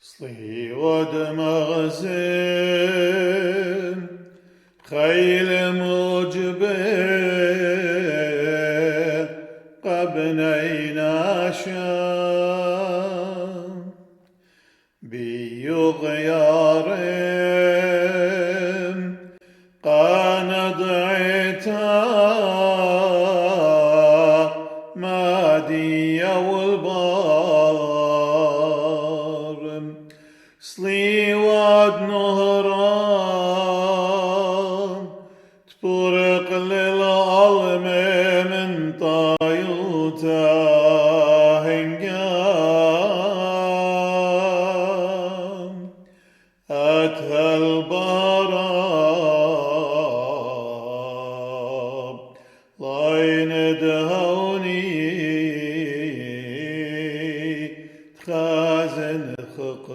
صلي ودمغزم خيل موجبه قبنينا شام بيغيارم قاند عتا مادي والبارم صلي واد نهران تبرق للعلم من طايوتا هنقام أتها البراب لاين دهوني تخازن خقروخم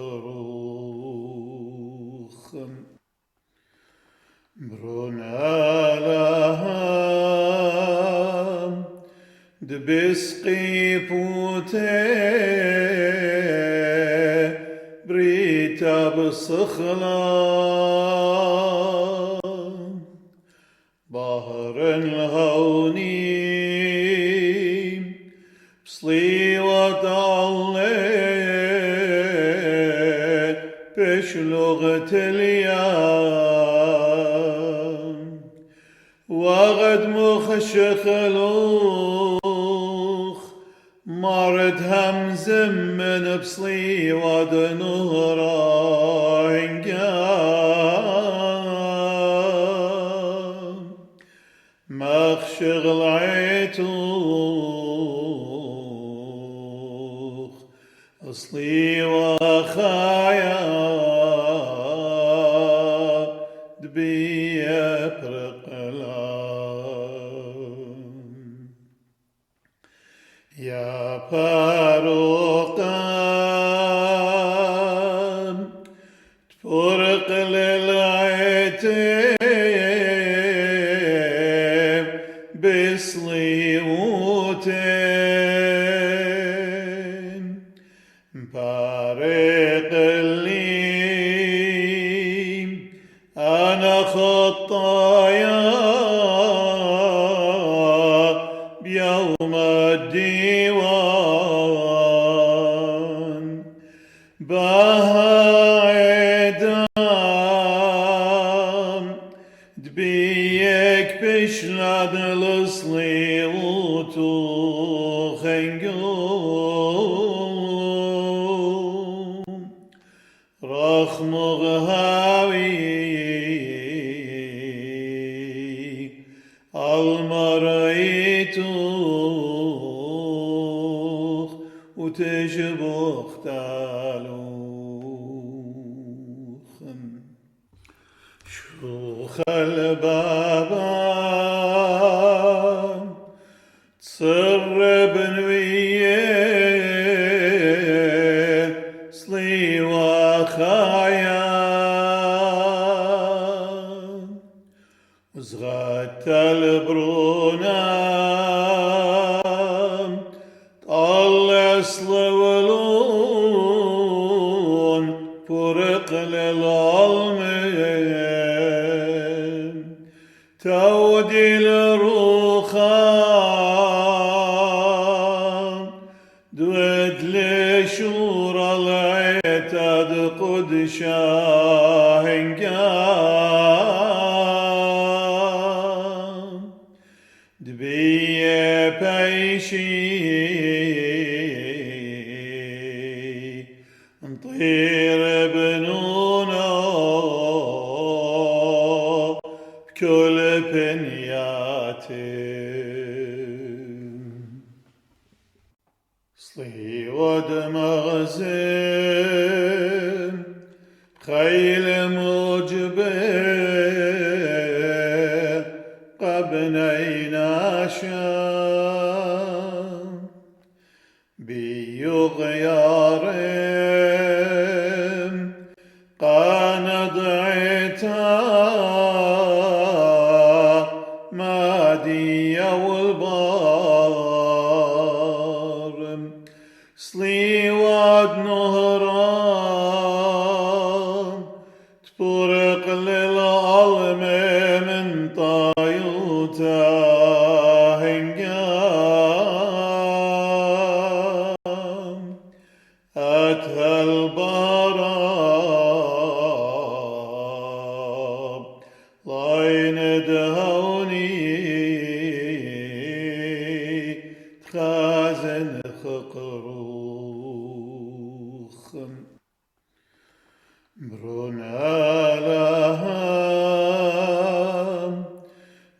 برونا لهم دبسقي بوتي بريتا بصخلا بحر الهوني بصلي وطعلي بشلغة اليام وغد مخشخلوخ مرد همز من بصلي ود نهرا هنقام مخشغل عيتوخ أصلي وخايا دبي برقلام يا باروقام تفرق للعتيب بصلي وتين بارق اللي أنا خطايا بيوم الديوان بها عدام دبيك بشلاد لصلي وتوخنقوم رخم غهاوي المريتوخ وتجبخ تالوخن شوخ البابا تصر بنويه صلي وخايا زغت البرونام طلع صلولون فرق للعلم تودي الرخام دود لشور العتاد قدشا هنقام دبي بيشي نطير بنونا بكل بنياتم صلي ودمغزم خيل موجبه قبنينا شام بيغيارم قاند عتا مادي والبارم صلي واد نهران دهوني تخازن خقروخم برون آلام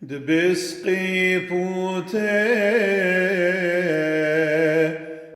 دبسقي بوتي